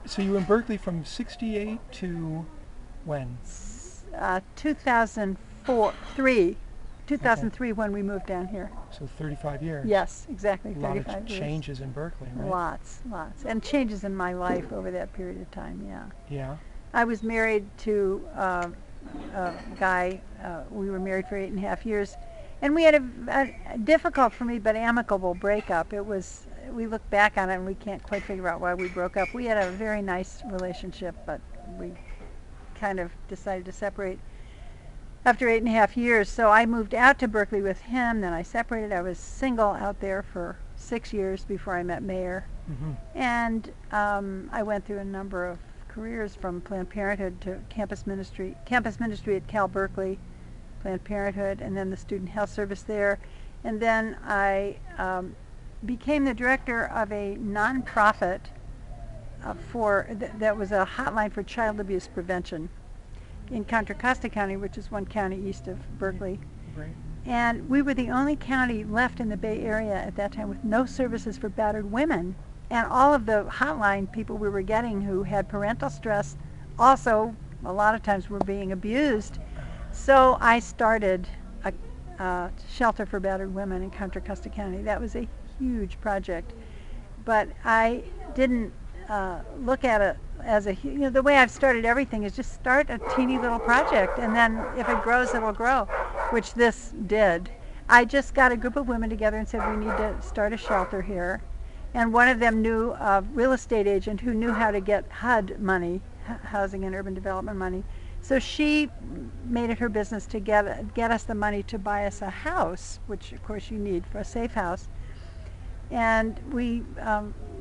So you were in Berkeley from 68 to when? 2004, 3, Okay. 2003 when we moved down here. So 35 years. Yes, exactly, A lot of 35 years. changes in Berkeley, right? Lots, lots. And changes in my life over that period of time, yeah. Yeah. I was married to a guy, we were married for 8.5 years, and we had a difficult for me but amicable breakup. It was, we look back on it and we can't quite figure out why we broke up. We had a very nice relationship, but we kind of decided to separate after 8.5 years. So I moved out to Berkeley with him, then I separated. I was single out there for 6 years before I met Mayer. Mm-hmm. And I went through a number of careers, from Planned Parenthood to campus ministry at Cal Berkeley, Planned Parenthood, and then the Student Health Service there. And then I became the director of a nonprofit that was a hotline for child abuse prevention in Contra Costa County, which is one county east of Berkeley. Right. And we were the only county left in the Bay Area at that time with no services for battered women. And all of the hotline people we were getting who had parental stress also a lot of times were being abused. So I started a shelter for battered women in Contra Costa County. That was a huge project. But I didn't look at it as the way I've started everything is just start a teeny little project, and then if it grows, it'll grow, which this did. I just got a group of women together and said, we need to start a shelter here. And one of them knew a real estate agent who knew how to get HUD money, Housing and Urban Development money. So she made it her business to get us the money to buy us a house, which of course you need for a safe house. And we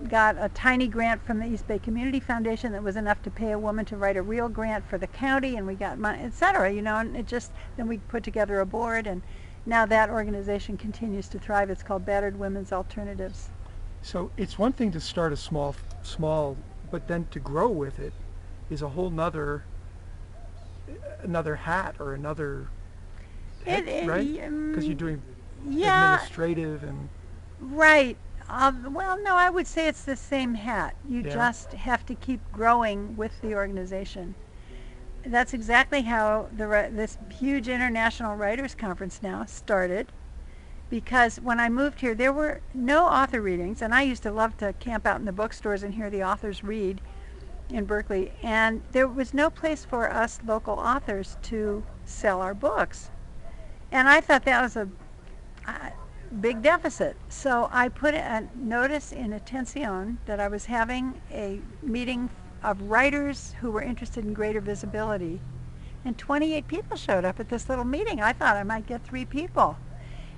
got a tiny grant from the East Bay Community Foundation that was enough to pay a woman to write a real grant for the county, and we got money, etc. And it just, then we put together a board, and now that organization continues to thrive. It's called Battered Women's Alternatives. So it's one thing to start a small, but then to grow with it is a whole another hat or another head, right? Because you're doing administrative and right. Well, no, I would say it's the same hat. You just have to keep growing with the organization. That's exactly how this huge international writers conference now started. Because when I moved here, there were no author readings, and I used to love to camp out in the bookstores and hear the authors read in Berkeley, and there was no place for us local authors to sell our books. And I thought that was a big deficit. So I put a notice in Atención that I was having a meeting of writers who were interested in greater visibility. And 28 people showed up at this little meeting. I thought I might get 3 people.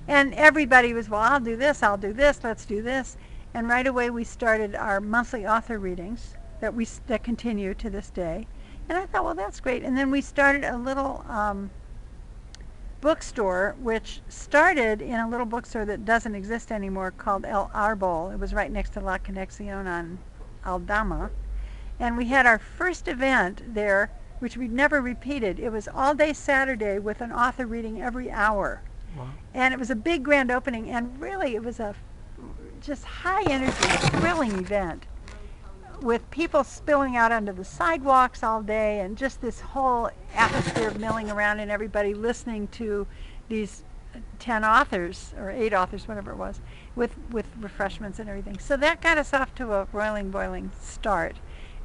And everybody was, well, I'll do this, let's do this. And right away we started our monthly author readings that continue to this day. And I thought, well, that's great. And then we started a little bookstore, which started in a little bookstore that doesn't exist anymore called El Arbol. It was right next to La Conexión on Aldama. And we had our first event there, which we never repeated. It was all day Saturday with an author reading every hour. wow. And it was a big grand opening, and really it was a just high energy, thrilling event with people spilling out onto the sidewalks all day, and just this whole atmosphere of milling around and everybody listening to these 10 authors, or 8 authors, whatever it was, with refreshments and everything. So that got us off to a roiling, boiling start.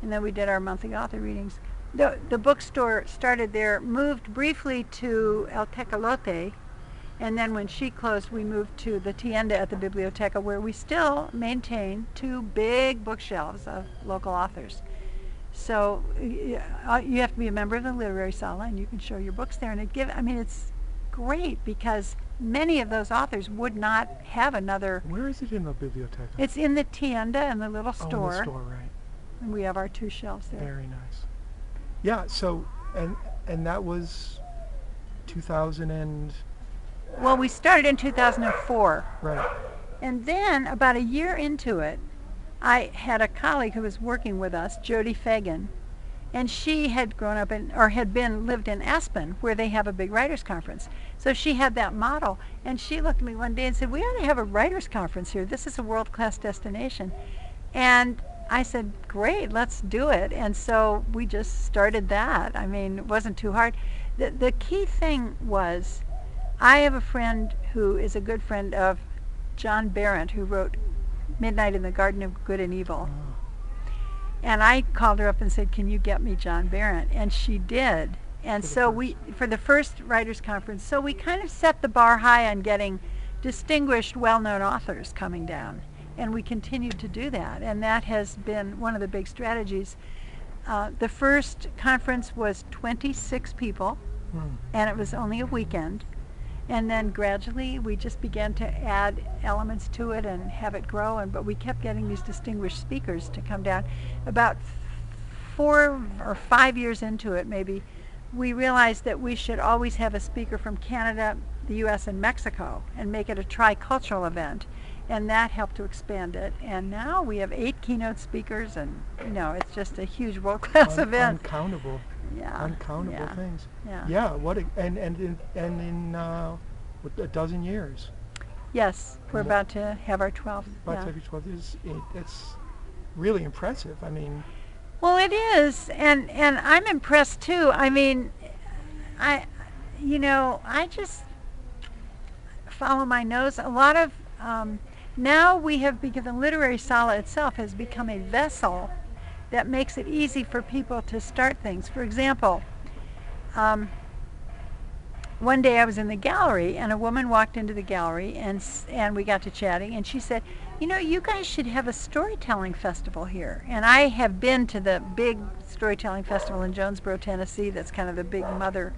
And then we did our monthly author readings. The bookstore started there, moved briefly to El Tecolote, and then when she closed, we moved to the Tienda at the Biblioteca, where we still maintain 2 big bookshelves of local authors. So you have to be a member of the Literary Sala, and you can show your books there. And it's great because many of those authors would not have another. Where is it in the Biblioteca? It's in the Tienda, in the little Oh, store. in the store, right. And we have our 2 shelves there. Very nice. Yeah, so, and that was 2000 and... Well, we started in 2004. Right. And then, about a year into it, I had a colleague who was working with us, Jody Fagan, and she had grown up lived in Aspen, where they have a big writers' conference. So she had that model, and she looked at me one day and said, we ought to have a writers' conference here. This is a world-class destination. And I said, great, let's do it. And so we just started that. I mean, it wasn't too hard. The key thing was, I have a friend who is a good friend of John Berendt, who wrote Midnight in the Garden of Good and Evil. And I called her up and said, can you get me John Berendt? And she did. And so for the first writers conference, so we kind of set the bar high on getting distinguished, well-known authors coming down. And we continued to do that. And that has been one of the big strategies. The first conference was 26 people, and it was only a weekend. And then gradually we just began to add elements to it and have it grow. But we kept getting these distinguished speakers to come down. About 4 or 5 years into it, maybe, we realized that we should always have a speaker from Canada, the U.S., and Mexico, and make it a tricultural event. And that helped to expand it. And now we have 8 keynote speakers, and it's just a huge world-class event. Uncountable. Yeah. Uncountable things. Yeah. Yeah. What? And in a dozen years. Yes, we're about to have our 12th. About to have your 12th. It's really impressive. I mean. Well, it is, and I'm impressed too. I mean, I just follow my nose. A lot of now we have become, the literary sala itself has become a vessel that makes it easy for people to start things. For example, one day I was in the gallery and a woman walked into the gallery and we got to chatting, and she said, you guys should have a storytelling festival here. And I have been to the big storytelling festival in Jonesboro, Tennessee. That's kind of the big mother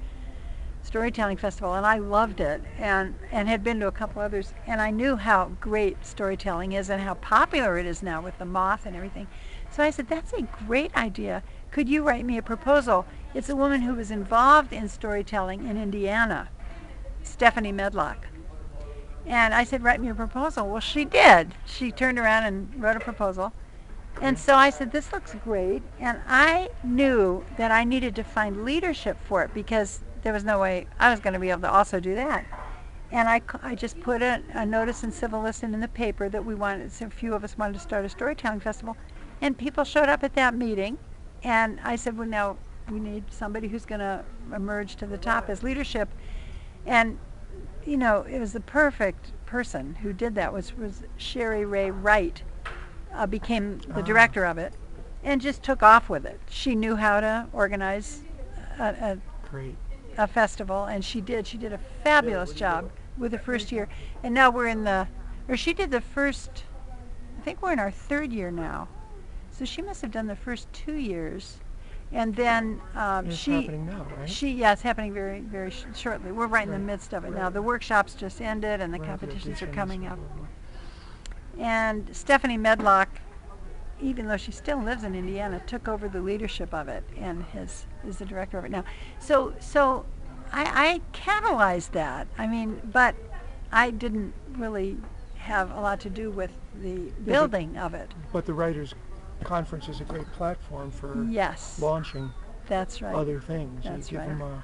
storytelling festival, and I loved it, and had been to a couple others, and I knew how great storytelling is and how popular it is now with the Moth and everything. So I said, that's a great idea. Could you write me a proposal? It's a woman who was involved in storytelling in Indiana, Stephanie Medlock. And I said, write me a proposal. Well, she did. She turned around and wrote a proposal. And so I said, this looks great. And I knew that I needed to find leadership for it, because there was no way I was going to be able to also do that. And I just put a notice in Civil Listen in the paper that a few of us wanted to start a storytelling festival. And people showed up at that meeting. And I said, well, now we need somebody who's going to emerge to the top as leadership. And it was the perfect person who did that, was Sherry Ray Wright, became the director of it, and just took off with it. She knew how to organize a festival, and she did a fabulous job with the first year. And now she did the first, I think we're in our 3rd year now. So she must have done the first 2 years. And then it's happening now, right? It's happening very, very shortly. We're right in the midst of it now. The workshops just ended, and the competitions are coming up. And Stephanie Medlock, even though she still lives in Indiana, took over the leadership of it and is the director of it now. So I catalyzed that. I mean, but I didn't really have a lot to do with the building of it. But the Writers' Conference is a great platform for launching That's right. other things. That's you give right. them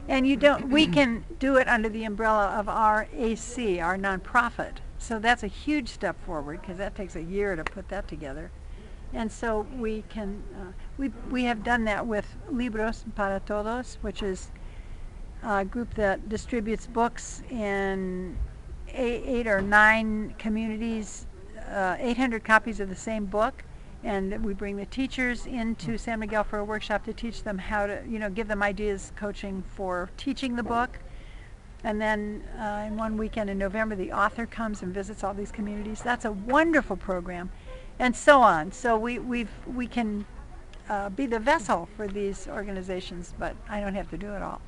And we can do it under the umbrella of our AC, our nonprofit. So that's a huge step forward, because that takes a year to put that together. And so we can, we have done that with Libros para Todos, which is a group that distributes books in 8 or 9 communities, 800 copies of the same book. And we bring the teachers into San Miguel for a workshop to teach them how to, give them ideas, coaching for teaching the book. And then in one weekend in November, the author comes and visits all these communities. That's a wonderful program, and so on. So we can be the vessel for these organizations, but I don't have to do it all.